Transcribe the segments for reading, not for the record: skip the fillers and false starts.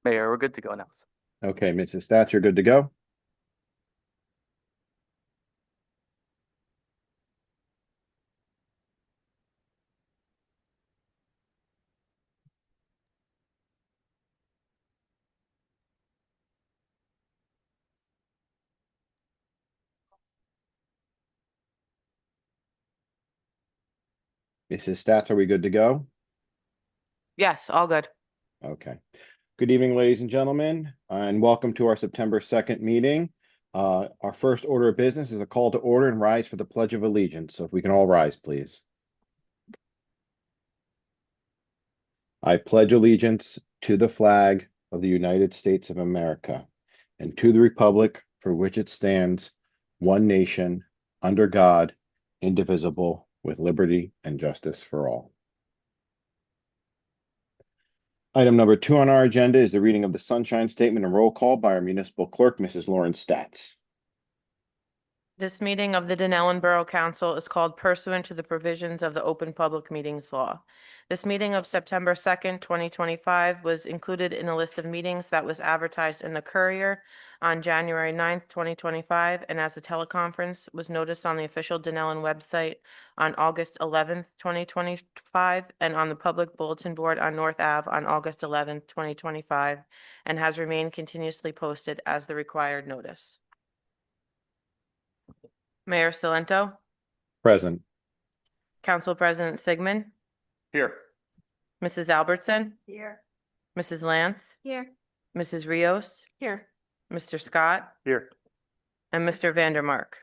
Mayor, we're good to go now. Okay, Mrs. Stats, you're good to go. Mrs. Stats, are we good to go? Yes, all good. Okay. Good evening, ladies and gentlemen, and welcome to our September 2nd meeting. Our first order of business is a call to order and rise for the Pledge of Allegiance. So if we can all rise, please. I pledge allegiance to the flag of the United States of America and to the republic for which it stands, one nation, under God, indivisible, with liberty and justice for all. Item number 2 on our agenda is the reading of the Sunshine Statement and roll call by our municipal clerk, Mrs. Lauren Stats. This meeting of the Dunellen Borough Council is called pursuant to the provisions of the Open Public Meetings Law. This meeting of September 2nd, 2025 was included in a list of meetings that was advertised in the Courier on January 9th, 2025, and as a teleconference was noticed on the official Dunellen website on August 11th, 2025, and on the public bulletin board on North Ave on August 11th, 2025, and has remained continuously posted as the required notice. Mayor Cilento, Present. Council President Sigmund, Here. Mrs. Albertson, Here. Mrs. Lance, Here. Mrs. Rios, Here. Mr. Scott, Here. and Mr. Vandermark.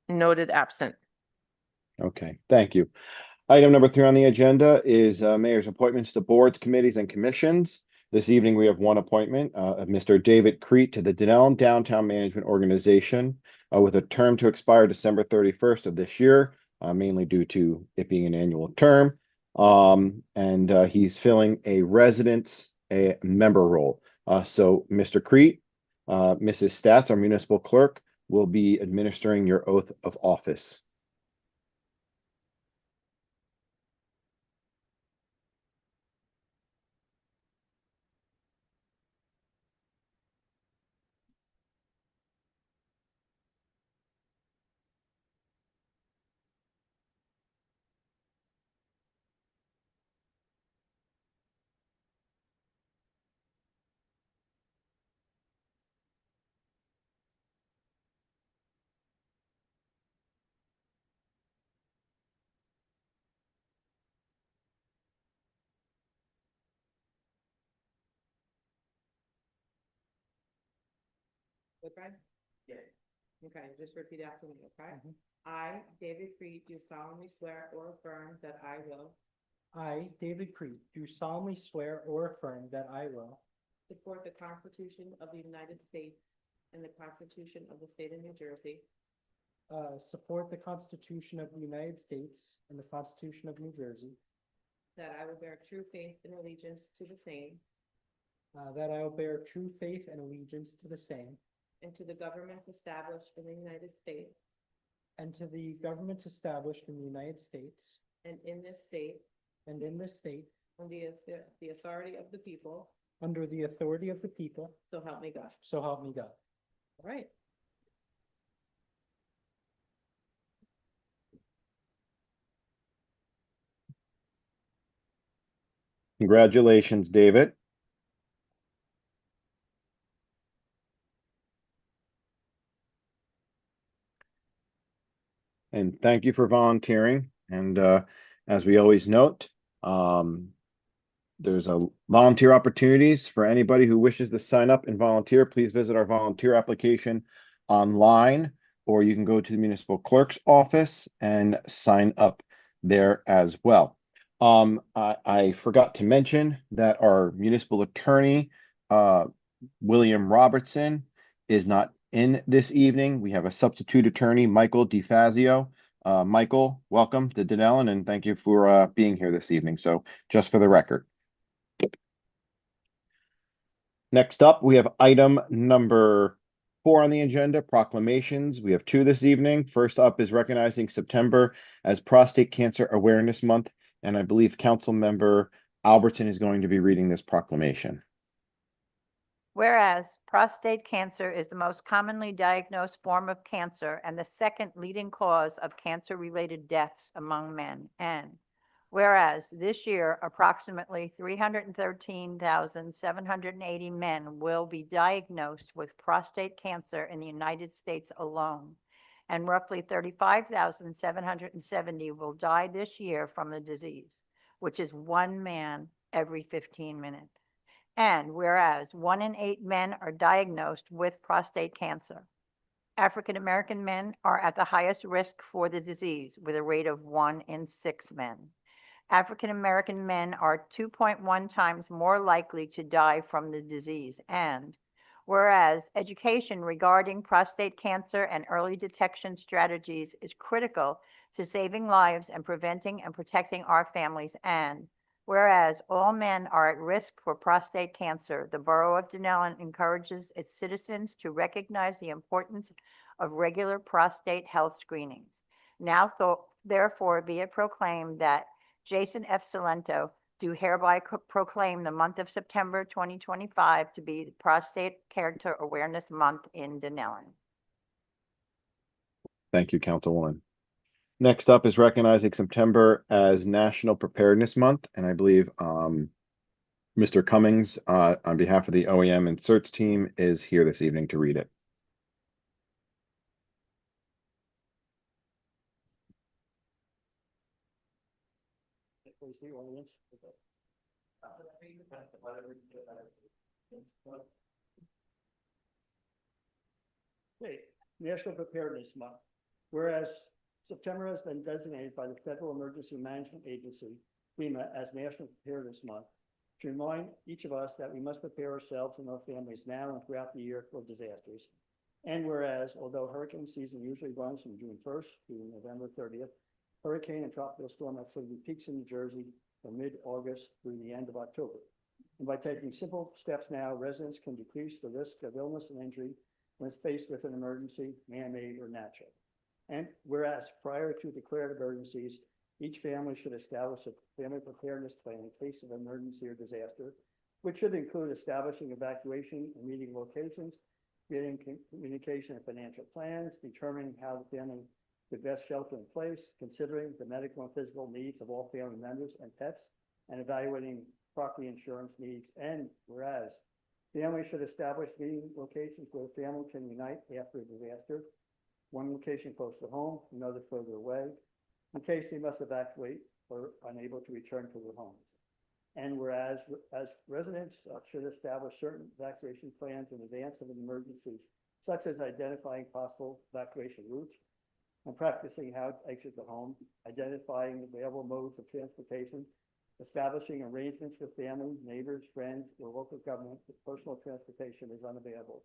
Noted absent. Okay, thank you. Item number 3 on the agenda is mayor's appointments to boards, committees, and commissions. This evening, we have one appointment of Mr. David Crete to the Dunellen Downtown Management Organization with a term to expire December 31st of this year, mainly due to it being an annual term. He's filling a residence member role. So Mr. Crete, Mrs. Stats, our municipal clerk, will be administering your oath of office. Good, Brad? Yeah. Okay, just repeat after me, okay? I, David Creed, do solemnly swear or affirm that I will I, David Creed, do solemnly swear or affirm that I will support the Constitution of the United States and the Constitution of the State of New Jersey, support the Constitution of the United States and the Constitution of New Jersey, that I will bear true faith and allegiance to the same that I will bear true faith and allegiance to the same, and to the governments established in the United States and to the governments established in the United States and in this state, and in this state, on the authority of the people, under the authority of the people, so help me God. so help me God. All right. Congratulations, David. And thank you for volunteering. And as we always note, there's a volunteer opportunities for anybody who wishes to sign up and volunteer. Please visit our volunteer application online, or you can go to the municipal clerk's office and sign up there as well. I forgot to mention that our municipal attorney, William Robertson, is not in this evening. We have a substitute attorney, Michael DeFazio. Michael, welcome to Dunellen, and thank you for being here this evening. So just for the record. Next up, we have item number 4 on the agenda, proclamations. We have 2 this evening. First up is recognizing September as Prostate Cancer Awareness Month, and I believe Council Member Albertson is going to be reading this proclamation. Whereas prostate cancer is the most commonly diagnosed form of cancer and the second leading cause of cancer-related deaths among men. And whereas this year, approximately 313,780 men will be diagnosed with prostate cancer in the United States alone, and roughly 35,770 will die this year from the disease, which is one man every 15 minutes. And whereas 1 in 8 men are diagnosed with prostate cancer, African American men are at the highest risk for the disease with a rate of 1 in 6 men. African American men are 2.1 times more likely to die from the disease. And whereas education regarding prostate cancer and early detection strategies is critical to saving lives and preventing and protecting our families. And whereas all men are at risk for prostate cancer, the Borough of Dunellen encourages its citizens to recognize the importance of regular prostate health screenings. Now, therefore, be it proclaimed that Jason F. Salento do hereby proclaim the month of September 2025 to be the Prostate Cancer Awareness Month in Dunellen. Thank you, Councilwoman. Next up is recognizing September as National Preparedness Month, and I believe Mr. Cummings, on behalf of the OEM and CERTS team, is here this evening to read it. Please, the audience. Okay, National Preparedness Month. Whereas September has been designated by the Federal Emergency Management Agency, FEMA, as National Preparedness Month to remind each of us that we must prepare ourselves and our families now and throughout the year for disasters. And whereas, although hurricane season usually runs from June 1st to November 30th, hurricane and tropical storm activity peaks in New Jersey from mid-August through the end of October. And by taking simple steps now, residents can decrease the risk of illness and injury when faced with an emergency, man-made or natural. And whereas prior to declared emergencies, each family should establish a family preparedness plan in case of emergency or disaster, which should include establishing evacuation and meeting locations, creating communication and financial plans, determining how the family could best shelter in place, considering the medical and physical needs of all family members and pets, and evaluating property insurance needs. And whereas families should establish meeting locations where the family can unite after a disaster, one location close to home, another further away, in case they must evacuate or unable to return to their homes. And whereas as residents should establish certain evacuation plans in advance of an emergency, such as identifying possible evacuation routes and practicing how to exit the home, identifying available modes of transportation, establishing arrangements with family, neighbors, friends, or local government if personal transportation is unavailable,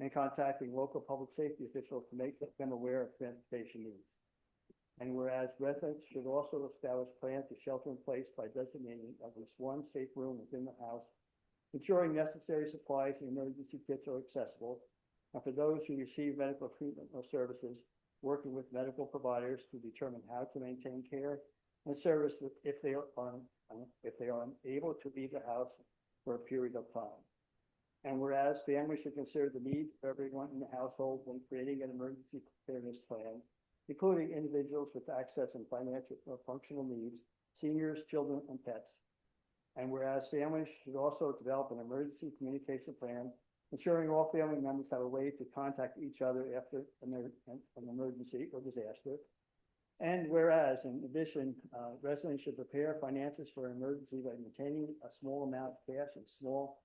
and contacting local public safety officials to make them aware of transportation needs. And whereas residents should also establish plans to shelter in place by designating at least one safe room within the house, ensuring necessary supplies and emergency kits are accessible, and for those who receive medical treatment or services, working with medical providers to determine how to maintain care and service if they are unable to leave the house for a period of time. And whereas families should consider the needs of everyone in the household when creating an emergency preparedness plan, including individuals with access and financial or functional needs, seniors, children, and pets. And whereas families should also develop an emergency communication plan, ensuring all family members have a way to contact each other after an emergency or disaster. And whereas, in addition, residents should prepare finances for an emergency by maintaining a small amount of cash and small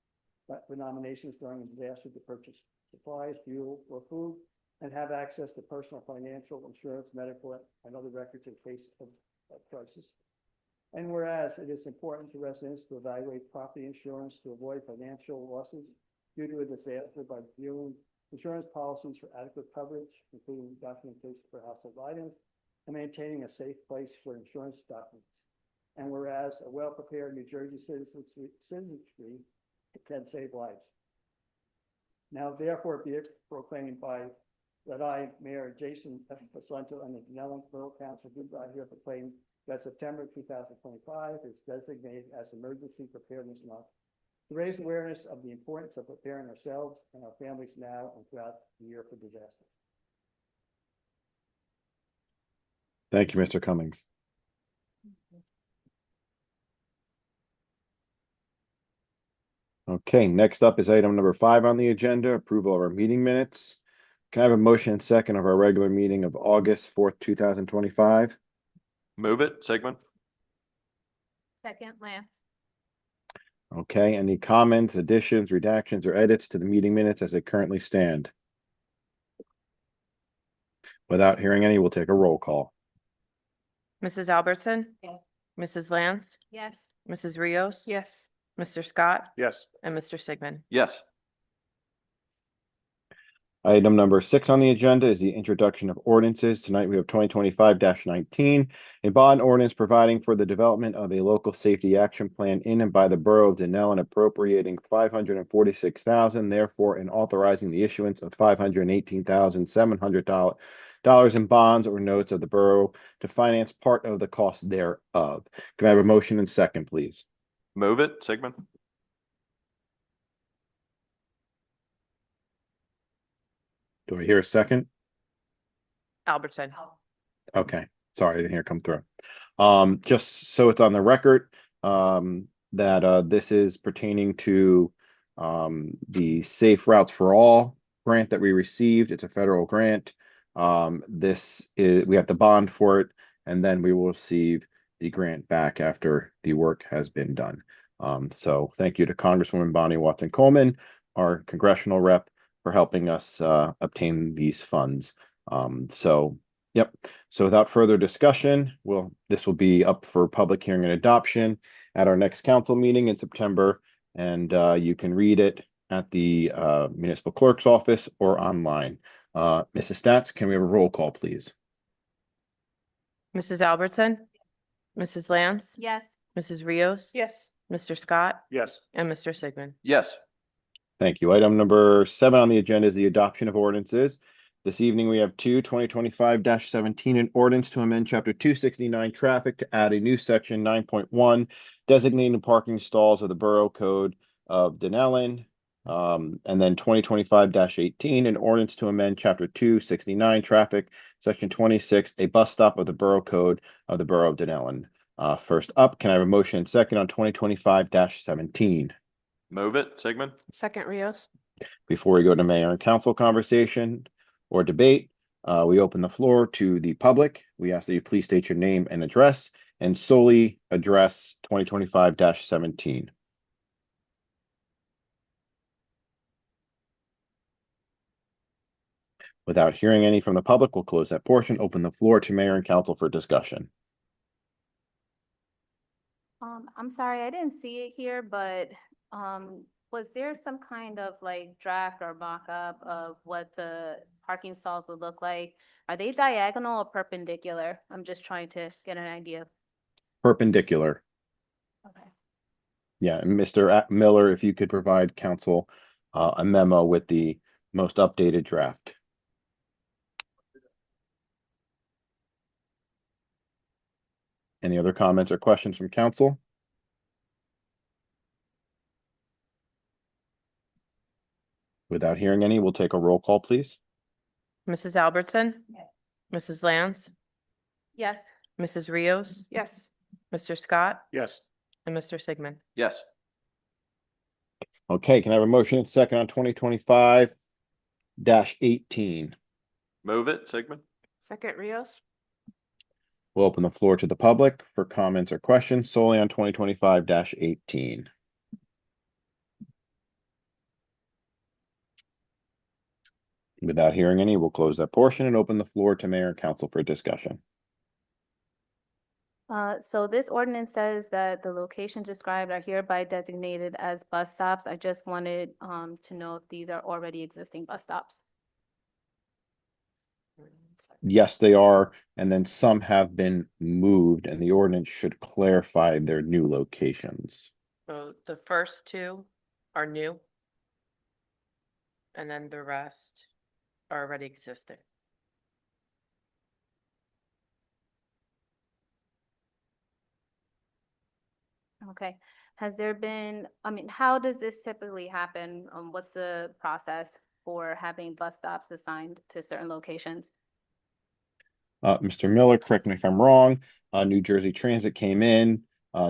denominations during a disaster to purchase supplies, fuel, or food, and have access to personal financial, insurance, medical, and other records in case of crisis. And whereas it is important to residents to evaluate property insurance to avoid financial losses due to a disaster by reviewing insurance policies for adequate coverage, including documentation for household items, and maintaining a safe place for insurance documents. And whereas a well-prepared New Jersey citizenry can save lives. Now, therefore, be it proclaimed by that I, Mayor Jason F. Pasento, and the Dunellen Borough Council do hereby proclaim that September 2025 is designated as Emergency Preparedness Month to raise awareness of the importance of preparing ourselves and our families now and throughout the year for disaster. Thank you, Mr. Cummings. Okay, next up is item number 5 on the agenda, approval of our meeting minutes. Can I have a motion and second of our regular meeting of August 4th, 2025? Move it, Sigmund. Second, Lance. Okay, any comments, additions, redactions, or edits to the meeting minutes as they currently stand? Without hearing any, we'll take a roll call. Mrs. Albertson? Yes. Mrs. Lance? Yes. Mrs. Rios? Yes. Mr. Scott? Yes. And Mr. Sigmund. Yes. Item number 6 on the agenda is the introduction of ordinances. Tonight we have 2025-19, a bond ordinance providing for the development of a local safety action plan in and by the Borough of Dunellen, appropriating $546,000, therefore, and authorizing the issuance of $518,700 in bonds or notes of the borough to finance part of the cost thereof. Can I have a motion and second, please? Move it, Sigmund. Do I hear a second? Albertson? Okay, sorry, I didn't hear it come through. Just so it's on the record, that this is pertaining to the Safe Routes for All grant that we received. It's a federal grant. This is, we have to bond for it, and then we will receive the grant back after the work has been done. So thank you to Congresswoman Bonnie Watson Coleman, our congressional rep, for helping us obtain these funds. Yep. So without further discussion, this will be up for public hearing and adoption at our next council meeting in September. And you can read it at the municipal clerk's office or online. Mrs. Stats, can we have a roll call, please? Mrs. Albertson? Mrs. Lance? Yes. Mrs. Rios? Yes. Mr. Scott? Yes. And Mr. Sigmund. Yes. Thank you. Item number 7 on the agenda is the adoption of ordinances. This evening, we have 2025-17, an ordinance to amend Chapter 269 traffic to add a new section 9.1 designating parking stalls of the Borough Code of Dunellen. And then 2025-18, an ordinance to amend Chapter 269 traffic, Section 26, a bus stop of the Borough Code of the Borough of Dunellen. First up, can I have a motion and second on 2025-17? Move it, Sigmund. Second, Rios. Before we go to mayor and council conversation or debate, we open the floor to the public. We ask that you please state your name and address and solely address 2025-17. Without hearing any from the public, we'll close that portion, open the floor to mayor and council for discussion. I'm sorry, I didn't see it here, but, was there some kind of like draft or mock-up of what the parking stalls would look like? Are they diagonal or perpendicular? I'm just trying to get an idea. Perpendicular. Okay. Yeah, and Mr. Miller, if you could provide council a memo with the most updated draft. Any other comments or questions from council? Without hearing any, we'll take a roll call, please. Mrs. Albertson? Yes. Mrs. Lance? Yes. Mrs. Rios? Yes. Mr. Scott? Yes. And Mr. Sigmund. Yes. Okay, can I have a motion and second on 2025-18? Move it, Sigmund. Second, Rios. We'll open the floor to the public for comments or questions solely on 2025-18. Without hearing any, we'll close that portion and open the floor to mayor and council for discussion. So this ordinance says that the locations described are hereby designated as bus stops. I just wanted, to know if these are already existing bus stops. Yes, they are, and then some have been moved, and the ordinance should clarify their new locations. So the first two are new. And then the rest are already existing. Okay, has there been, I mean, how does this typically happen? What's the process for having bus stops assigned to certain locations? Mr. Miller, correct me if I'm wrong, New Jersey Transit came in,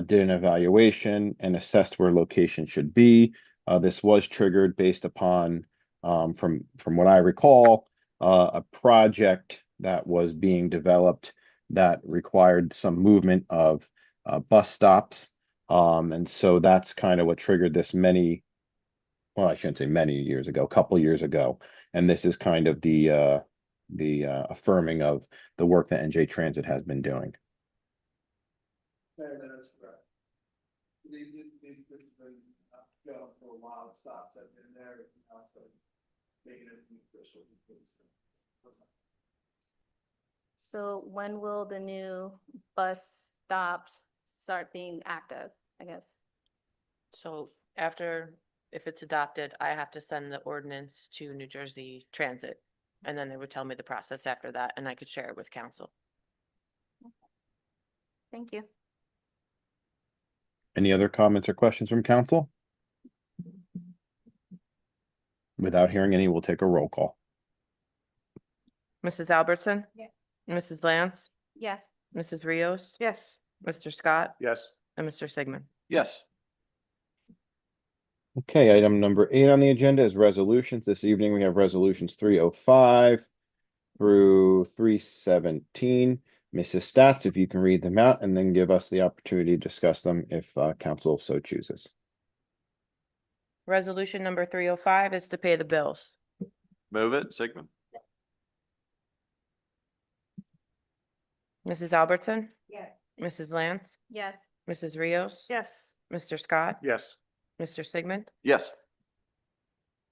did an evaluation and assessed where location should be. This was triggered based upon, from what I recall, a project that was being developed that required some movement of bus stops. And so that's kind of what triggered this well, I shouldn't say many years ago, a couple years ago. And this is kind of the affirming of the work that NJ Transit has been doing. That's correct. This has been going for a while, stops have been there, so making it official. So when will the new bus stops start being active, I guess? So after, if it's adopted, I have to send the ordinance to New Jersey Transit. And then they would tell me the process after that, and I could share it with council. Thank you. Any other comments or questions from council? Without hearing any, we'll take a roll call. Mrs. Albertson? Yes. Mrs. Lance? Yes. Mrs. Rios? Yes. Mr. Scott? Yes. And Mr. Sigmund? Yes. Okay, item number 8 on the agenda is resolutions. This evening, we have resolutions 305 through 317. Mrs. Stats, if you can read them out and then give us the opportunity to discuss them if council so chooses. Resolution number 305 is to pay the bills. Move it, Sigmund. Mrs. Albertson? Yes. Mrs. Lance? Yes. Mrs. Rios? Yes. Mr. Scott? Yes. Mr. Sigmund? Yes.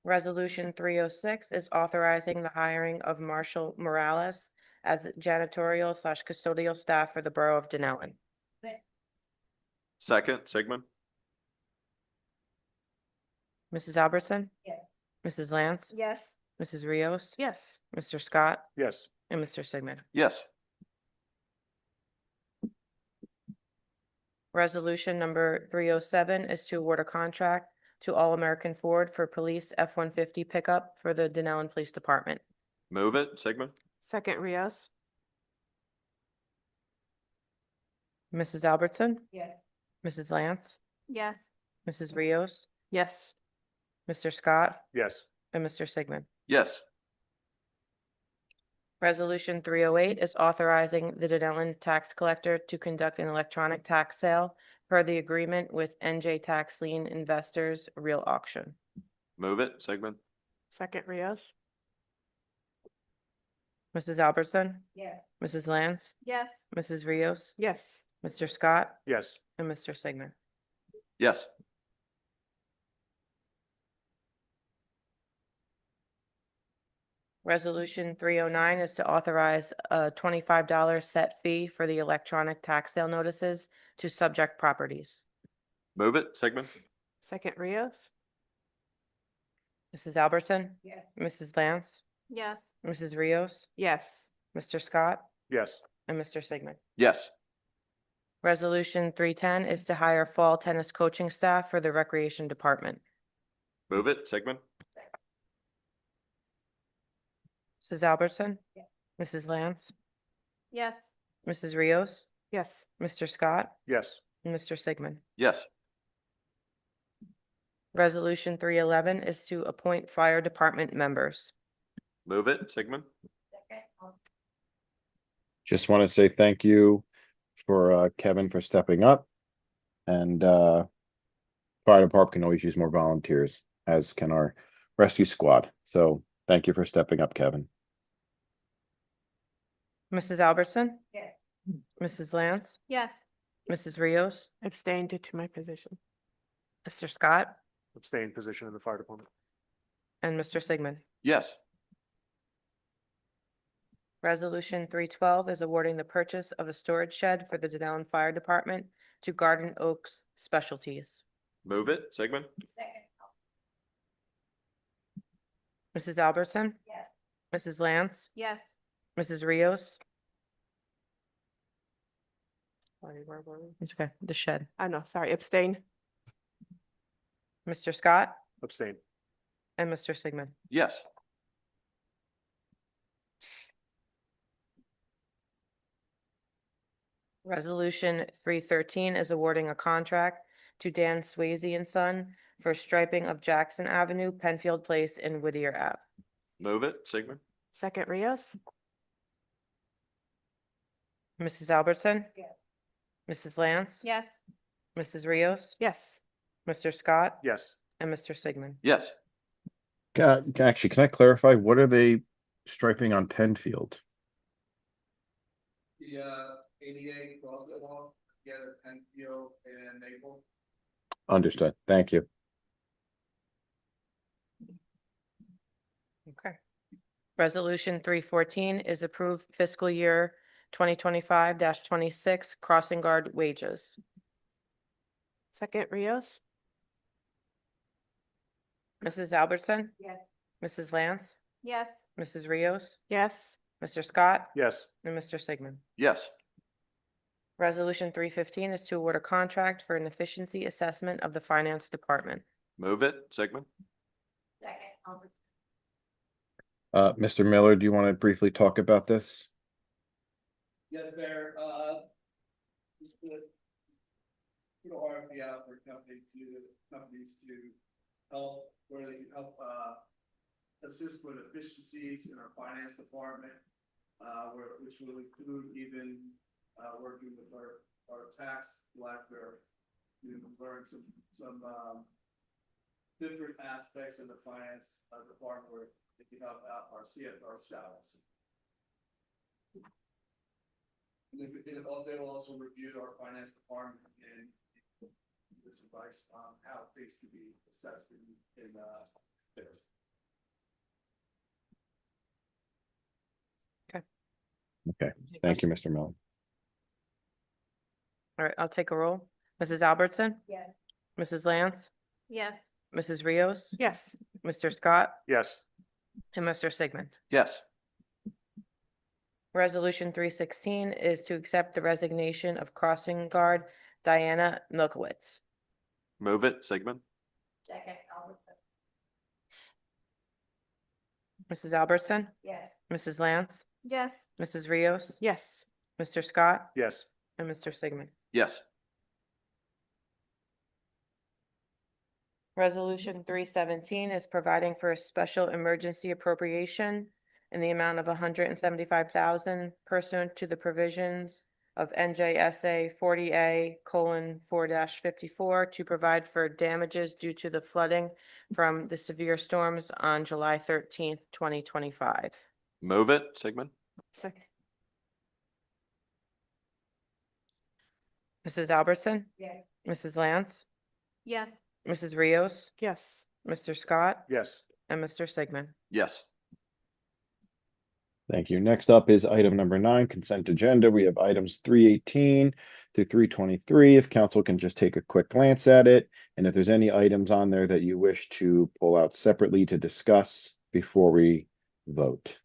Resolution 306 is authorizing the hiring of Marshall Morales as janitorial/custodial staff for the Borough of Dunellen. Second, Sigmund. Mrs. Albertson? Yes. Mrs. Lance? Yes. Mrs. Rios? Yes. Mr. Scott? Yes. And Mr. Sigmund? Yes. Resolution number 307 is to award a contract to All American Ford for police F-150 pickup for the Dunellen Police Department. Move it, Sigmund. Second, Rios. Mrs. Albertson? Yes. Mrs. Lance? Yes. Mrs. Rios? Yes. Mr. Scott? Yes. And Mr. Sigmund? Yes. Resolution 308 is authorizing the Dunellen tax collector to conduct an electronic tax sale per the agreement with NJ Tax Lien Investors Real Auction. Move it, Sigmund. Second, Rios. Mrs. Albertson? Yes. Mrs. Lance? Yes. Mrs. Rios? Yes. Mr. Scott? Yes. And Mr. Sigmund? Yes. Resolution 309 is to authorize a $25 set fee for the electronic tax sale notices to subject properties. Move it, Sigmund. Second, Rios. Mrs. Albertson? Yes. Mrs. Lance? Yes. Mrs. Rios? Yes. Mr. Scott? Yes. And Mr. Sigmund? Yes. Resolution 310 is to hire fall tennis coaching staff for the Recreation Department. Move it, Sigmund. Mrs. Albertson? Yes. Mrs. Lance? Yes. Mrs. Rios? Yes. Mr. Scott? Yes. And Mr. Sigmund? Yes. Resolution 311 is to appoint fire department members. Move it, Sigmund. Just want to say thank you for Kevin for stepping up. And fire department can always use more volunteers, as can our rescue squad. So thank you for stepping up, Kevin. Mrs. Albertson? Yes. Mrs. Lance? Yes. Mrs. Rios? Abstain due to my position. Mr. Scott? Abstain position in the fire department. And Mr. Sigmund? Yes. Resolution 312 is awarding the purchase of a storage shed for the Dunellen Fire Department to Garden Oaks Specialties. Move it, Sigmund. Second. Mrs. Albertson? Yes. Mrs. Lance? Yes. Mrs. Rios? Sorry, where were we? It's okay, the shed. I know, sorry, abstain. Mr. Scott, Abstain. and Mr. Sigmund. Yes. Resolution 313 is awarding a contract to Dan Swayze and Son for striping of Jackson Avenue, Penfield Place, and Whittier Ave. Move it, Sigmund. Second Rios. Mrs. Albertson? Yes. Mrs. Lance? Yes. Mrs. Rios? Yes. Mr. Scott? Yes. And Mr. Sigmund. Yes. Actually, can I clarify, what are they striping on Penfield? The, 88 crosswalk, together Penfield and Maple. Understood, thank you. Okay. Resolution 314 is approved fiscal year 2025-26 crossing guard wages. Second Rios. Mrs. Albertson? Yes. Mrs. Lance? Yes. Mrs. Rios? Yes. Mr. Scott? Yes. And Mr. Sigmund. Yes. Resolution 315 is to award a contract for an efficiency assessment of the finance department. Move it, Sigmund. Second, Albertson. Mr. Miller, do you want to briefly talk about this? Yes, Mayor, just put an RFP out for companies to help, where they can help, assist with efficiencies in our finance department, which will include even, working with our tax collector to learn some different aspects of the finance department where they can help out our CFO status. And they'll also review our finance department and this advice on how things can be assessed in this. Thank you, Mr. Miller. All right, I'll take a roll. Mrs. Albertson? Yes. Mrs. Lance? Yes. Mrs. Rios? Yes. Mr. Scott? Yes. And Mr. Sigmund. Yes. Resolution 316 is to accept the resignation of crossing guard Diana Milkowitz. Move it, Sigmund. Second, Albertson. Mrs. Albertson? Yes. Mrs. Lance? Yes. Mrs. Rios? Yes. Mr. Scott? Yes. And Mr. Sigmund. Yes. Resolution 317 is providing for a special emergency appropriation in the amount of $175,000 pursuant to the provisions of NJSA 40A:4-54 to provide for damages due to the flooding from the severe storms on July 13th, 2025. Move it, Sigmund. Second. Mrs. Albertson? Yes. Mrs. Lance? Yes. Mrs. Rios? Yes. Mr. Scott? Yes. And Mr. Sigmund. Yes. Thank you. Next up is item number 9, consent agenda. We have items 318 through 323. If council can just take a quick glance at it, and if there's any items on there that you wish to pull out separately to discuss before we vote.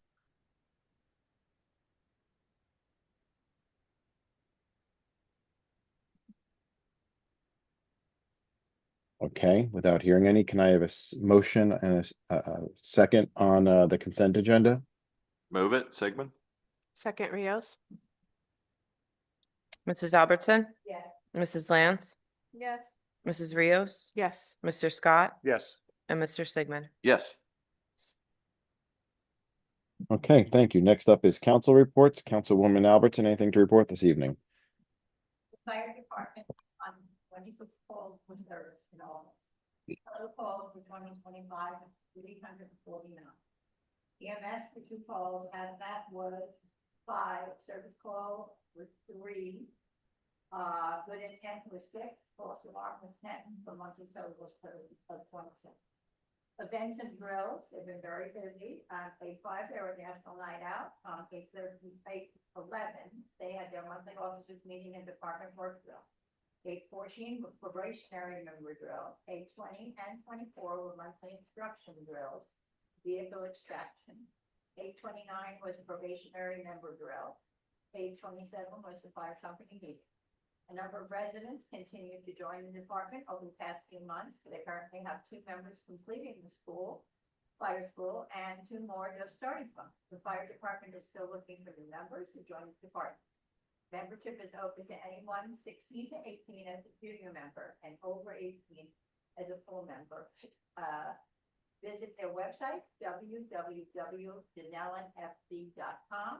Okay, without hearing any, can I have a motion and a second on the consent agenda? Move it, Sigmund. Second Rios. Mrs. Albertson? Yes. Mrs. Lance? Yes. Mrs. Rios? Yes. Mr. Scott? Yes. And Mr. Sigmund. Yes. Okay, thank you. Next up is council reports. Councilwoman Albertson, anything to report this evening? The fire department on 26 calls with service in August. Total calls for 2025 is 349. EMS for 2 calls, hazmat was 5, service call was 3. Good intent was 6, false alarm was 10, the monthly total was 27. Events and drills, they've been very busy. On 8/5, they were National Night Out. On 8/11, they had their monthly officers meeting and department work drill. 8/14 was probationary member drill. 8/20 and 24 were monthly instruction drills, vehicle extraction. 8/29 was probationary member drill. 8/27 was the fire company meeting. A number of residents continue to join the department over the past few months. They currently have 2 members completing the fire school, and 2 more just starting from. The fire department is still looking for new members to join the department. Membership is open to anyone 16 to 18 as a junior member and over 18 as a full member. Visit their website, www.dunellenfd.com,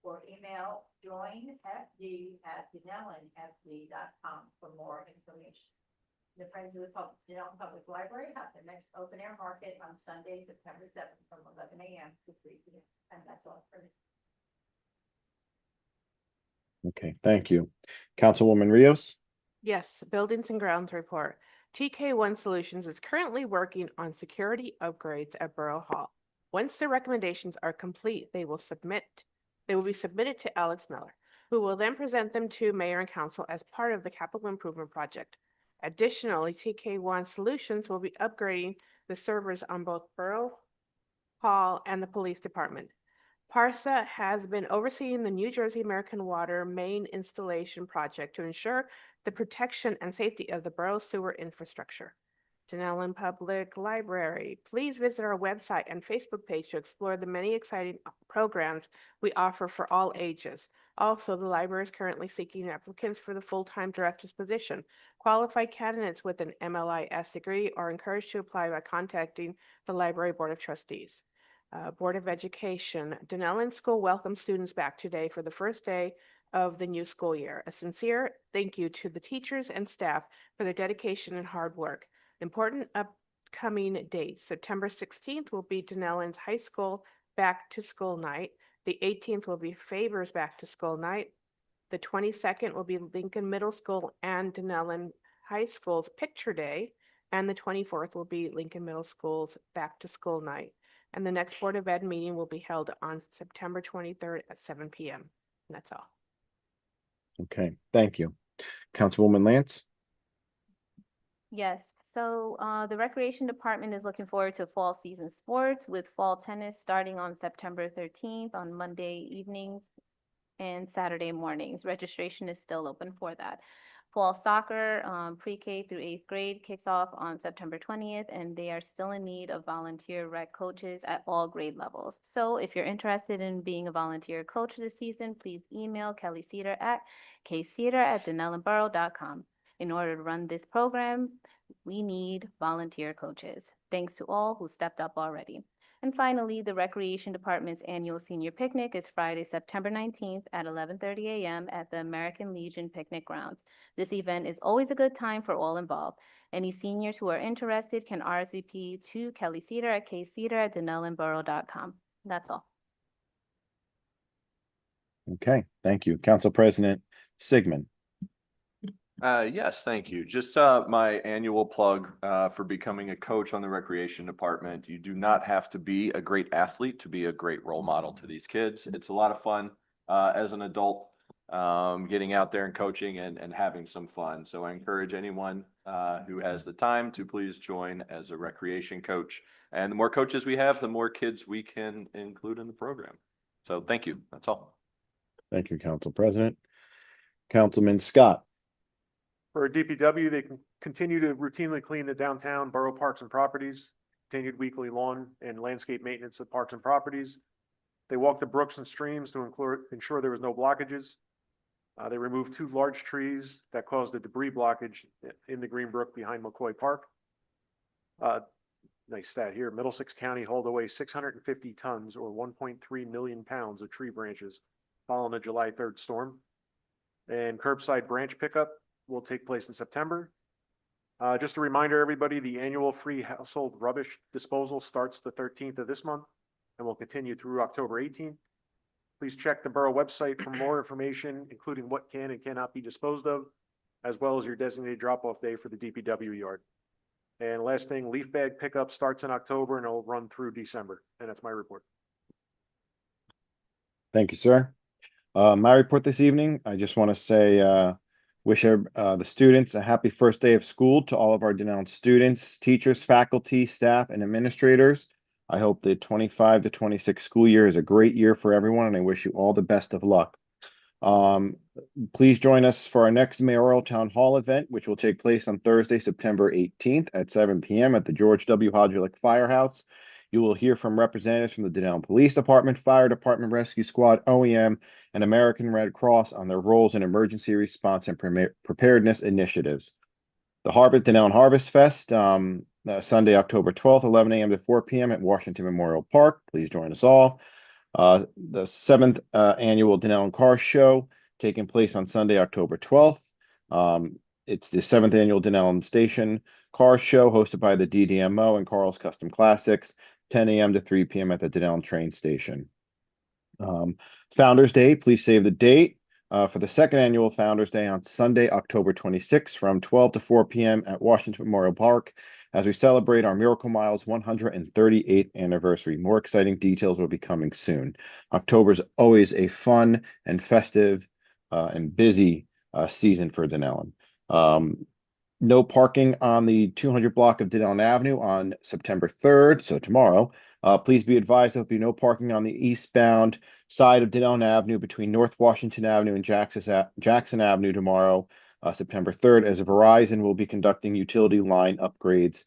or email joinfd@dunellenfd.com for more information. The Friends of the Dunellen Public Library have the next open air market on Sunday, September 7th from 11 a.m. to 3 p.m. And that's all for me. Okay, thank you. Councilwoman Rios? Yes, Buildings and Grounds report. TK1 Solutions is currently working on security upgrades at Borough Hall. Once the recommendations are complete, they will be submitted to Alex Miller, who will then present them to Mayor and Council as part of the capital improvement project. Additionally, TK1 Solutions will be upgrading the servers on both Borough Hall and the Police Department. PARSA has been overseeing the New Jersey American Water main installation project to ensure the protection and safety of the borough sewer infrastructure. Dunellen Public Library, please visit our website and Facebook page to explore the many exciting programs we offer for all ages. Also, the library is currently seeking applicants for the full-time director's position. Qualified candidates with an MLIS degree are encouraged to apply by contacting the Library Board of Trustees. Board of Education, Dunellen School welcomes students back today for the first day of the new school year. A sincere thank you to the teachers and staff for their dedication and hard work. Important upcoming dates. September 16th will be Dunellen's High School Back to School Night. The 18th will be Faber's Back to School Night. The 22nd will be Lincoln Middle School and Dunellen High School's Picture Day. And the 24th will be Lincoln Middle School's Back to School Night. And the next Board of Ed meeting will be held on September 23rd at 7 p.m. And that's all. Okay, thank you. Councilwoman Lance? Yes, so the Recreation Department is looking forward to fall season sports with fall tennis starting on September 13th on Monday evenings and Saturday mornings. Registration is still open for that. Fall soccer, pre-K through 8th grade kicks off on September 20th, and they are still in need of volunteer rec coaches at all grade levels. So if you're interested in being a volunteer coach this season, please email Kelly Cedar at kcedar@dunellenborough.com. In order to run this program, we need volunteer coaches. Thanks to all who stepped up already. And finally, the Recreation Department's annual senior picnic is Friday, September 19th at 11:30 a.m. at the American Legion Picnic Grounds. This event is always a good time for all involved. Any seniors who are interested can RSVP to Kelly Cedar at kcedar@dunellenborough.com. That's all. Okay, thank you. Council President Sigmund? Yes, thank you. Just my annual plug for becoming a coach on the Recreation Department. You do not have to be a great athlete to be a great role model to these kids. It's a lot of fun as an adult, getting out there and coaching and having some fun. So I encourage anyone who has the time to please join as a recreation coach. And the more coaches we have, the more kids we can include in the program. So thank you. That's all. Thank you, Council President. Councilman Scott? For DPW, they can continue to routinely clean the downtown borough parks and properties, continued weekly lawn and landscape maintenance of parks and properties. They walk the brooks and streams to ensure there was no blockages. They removed 2 large trees that caused a debris blockage in the Green Brook behind McCoy Park. Nice stat here. Middlesex County hauled away 650 tons or 1.3 million pounds of tree branches following the July 3rd storm. And curbside branch pickup will take place in September. Just a reminder, everybody, the annual free household rubbish disposal starts the 13th of this month and will continue through October 18th. Please check the borough website for more information, including what can and cannot be disposed of, as well as your designated drop-off day for the DPW yard. And last thing, leaf bag pickup starts in October and it'll run through December. And that's my report. Thank you, sir. My report this evening, I just want to say, wish the students a happy first day of school to all of our Dunellen students, teachers, faculty, staff, and administrators. I hope the 25 to 26 school year is a great year for everyone, and I wish you all the best of luck. Please join us for our next mayoral town hall event, which will take place on Thursday, September 18th at 7 p.m. at the George W. Hodgelick Firehouse. You will hear from representatives from the Dunellen Police Department, Fire Department, Rescue Squad, OEM, and American Red Cross on their roles in emergency response and preparedness initiatives. The Dunellen Harvest Fest, Sunday, October 12th, 11 a.m. to 4 p.m. at Washington Memorial Park. Please join us all. The 7th annual Dunellen Car Show taking place on Sunday, October 12th. It's the 7th annual Dunellen Station Car Show hosted by the DDMO and Carl's Custom Classics, 10 a.m. to 3 p.m. at the Dunellen train station. Founders Day, please save the date for the 2nd annual Founders Day on Sunday, October 26th from 12 to 4 p.m. at Washington Memorial Park as we celebrate our Miracle Miles 138th anniversary. More exciting details will be coming soon. October is always a fun and festive and busy season for Dunellen. No parking on the 200 block of Dunellen Avenue on September 3rd, so tomorrow. Please be advised there'll be no parking on the eastbound side of Dunellen Avenue between North Washington Avenue and Jackson Avenue tomorrow, September 3rd, as Verizon will be conducting utility line upgrades.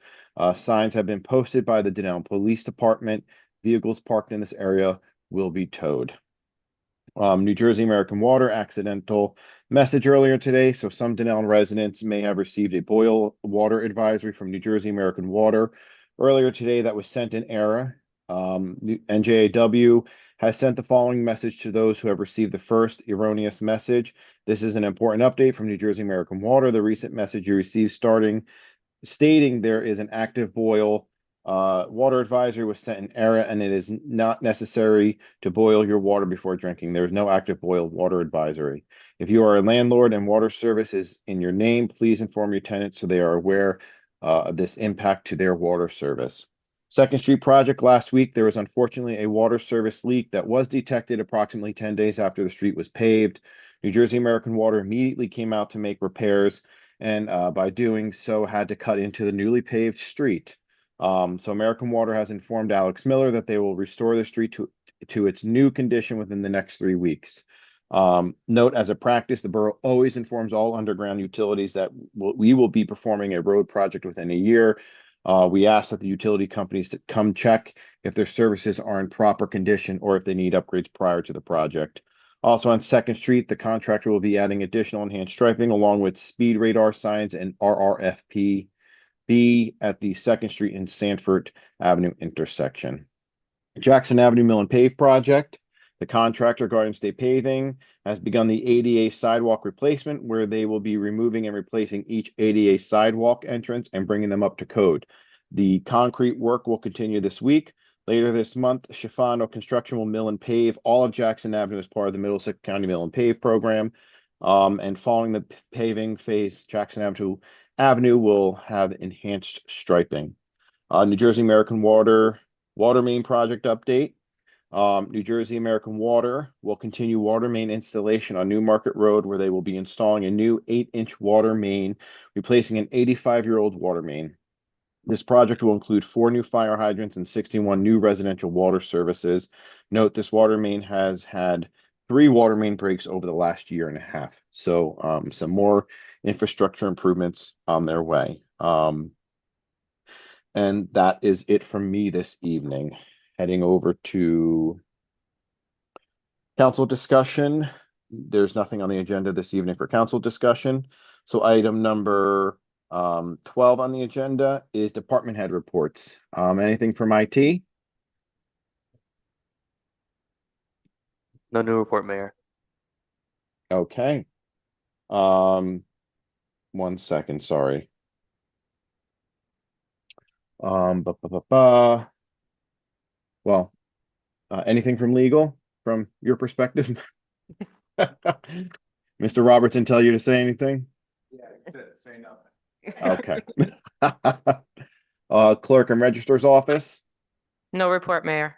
Signs have been posted by the Dunellen Police Department. Vehicles parked in this area will be towed. New Jersey American Water accidental message earlier today. So some Dunellen residents may have received a boil water advisory from New Jersey American Water earlier today that was sent in error. NJAW has sent the following message to those who have received the first erroneous message. This is an important update from New Jersey American Water. The recent message you received stating there is an active boil water advisory was sent in error, and it is not necessary to boil your water before drinking. There is no active boil water advisory. If you are a landlord and water service is in your name, please inform your tenants so they are aware of this impact to their water service. 2nd Street project last week, there was unfortunately a water service leak that was detected approximately 10 days after the street was paved. New Jersey American Water immediately came out to make repairs, and by doing so had to cut into the newly paved street. So American Water has informed Alex Miller that they will restore the street to its new condition within the next 3 weeks. Note, as a practice, the borough always informs all underground utilities that we will be performing a road project within a year. We ask that the utility companies to come check if their services are in proper condition or if they need upgrades prior to the project. Also on 2nd Street, the contractor will be adding additional enhanced striping along with speed radar signs and RRFP at the 2nd Street and Sanford Avenue intersection. Jackson Avenue Mill and Pave project. The contractor, Garden State Paving, has begun the ADA sidewalk replacement, where they will be removing and replacing each ADA sidewalk entrance and bringing them up to code. The concrete work will continue this week. Later this month, Schifano Construction will mill and pave all of Jackson Avenue as part of the Middlesex County Mill and Pave program. And following the paving phase, Jackson Avenue will have enhanced striping. New Jersey American Water main project update. New Jersey American Water will continue water main installation on New Market Road, where they will be installing a new 8-inch water main, replacing an 85-year-old water main. This project will include 4 new fire hydrants and 61 new residential water services. Note, this water main has had 3 water main breaks over the last year and a half. So some more infrastructure improvements on their way. And that is it from me this evening. Heading over to council discussion. There's nothing on the agenda this evening for council discussion. So item number 12 on the agenda is department head reports. Anything from IT? No new report, Mayor. Okay. 1 second, sorry. Well, anything from legal from your perspective? Mr. Robertson tell you to say anything? Yeah, say nothing. Okay. Clerk and Registrar's Office? No report, Mayor.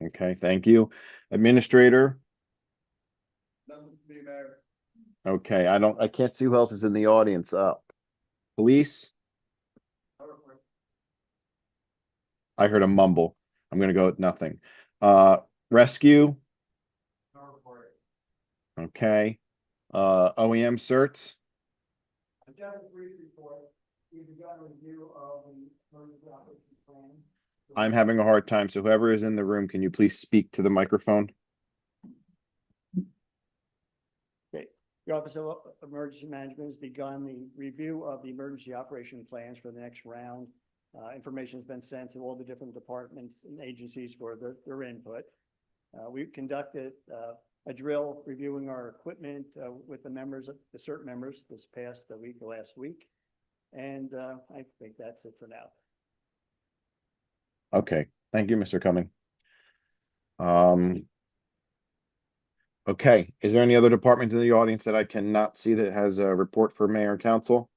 Okay, thank you. Administrator? Nothing to be, Mayor. Okay, I can't see who else is in the audience. Police? No report. I heard a mumble. I'm gonna go with nothing. Rescue? No report. Okay. OEM certs. Just a brief report, we've begun a review of the emergency operations plan. I'm having a hard time, so whoever is in the room, can you please speak to the microphone? Okay, the Office of Emergency Management has begun the review of the emergency operation plans for the next round. Information has been sent to all the different departments and agencies for their input. We've conducted a drill reviewing our equipment with the members, the CERT members this past week or last week. And I think that's it for now. Okay, thank you, Mr. Cumming. Okay, is there any other department in the audience that I cannot see that has a report for mayor and council?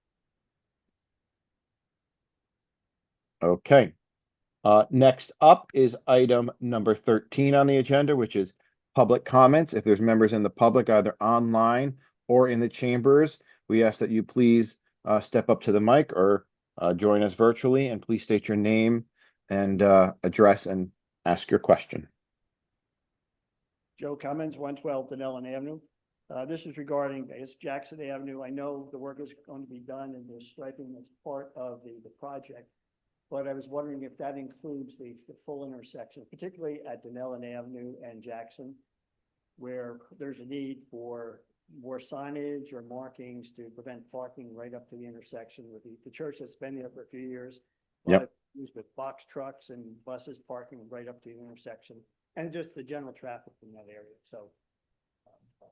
Okay. Next up is item number 13 on the agenda, which is public comments. If there's members in the public, either online or in the chambers, we ask that you please step up to the mic or join us virtually, and please state your name and address and ask your question. Joe Cummins, 112 Dunellen Avenue. This is regarding, I guess, Jackson Avenue. I know the work is going to be done and the striping as part of the project. But I was wondering if that includes the full intersection, particularly at Dunellen Avenue and Jackson, where there's a need for more signage or markings to prevent parking right up to the intersection with the church that's been there for a few years. A lot of used with box trucks and buses parking right up to the intersection, and just the general traffic in that area. So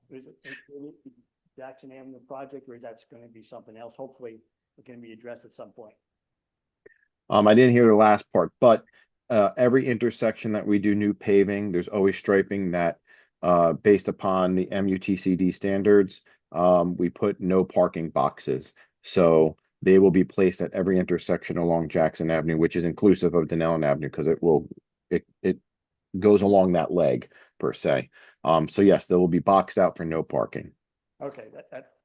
is it included in the Jackson Avenue project, or is that going to be something else? Hopefully it can be addressed at some point. I didn't hear the last part, but every intersection that we do new paving, there's always striping that based upon the MUTCD standards, we put no parking boxes. So they will be placed at every intersection along Jackson Avenue, which is inclusive of Dunellen Avenue, because it goes along that leg per se. So yes, they will be boxed out for no parking. Okay,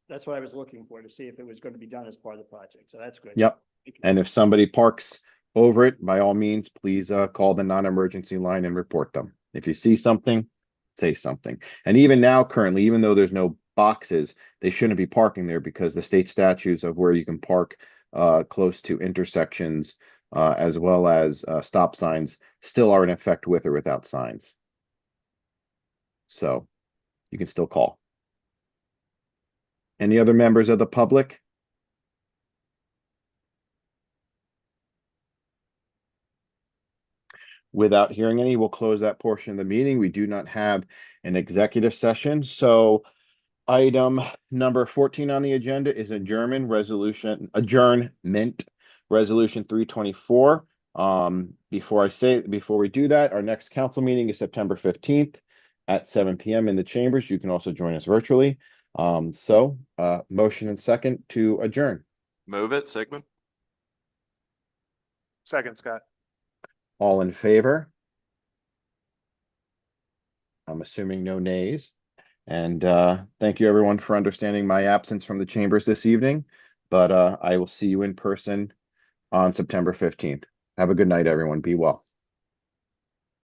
that's what I was looking for, to see if it was going to be done as part of the project. So that's good. Yep. And if somebody parks over it, by all means, please call the non-emergency line and report them. If you see something, say something. And even now, currently, even though there's no boxes, they shouldn't be parking there, because the state statutes of where you can park close to intersections as well as stop signs still are in effect with or without signs. So you can still call. Any other members of the public? Without hearing any, we'll close that portion of the meeting. We do not have an executive session. So item number 14 on the agenda is adjournment resolution 324. Before we do that, our next council meeting is September 15th at 7 p.m. in the chambers. You can also join us virtually. Motion and second to adjourn. Move it, Sigmund. Second, Scott. All in favor? I'm assuming no nays. And thank you everyone for understanding my absence from the chambers this evening, but I will see you in person on September 15th. Have a good night, everyone. Be well.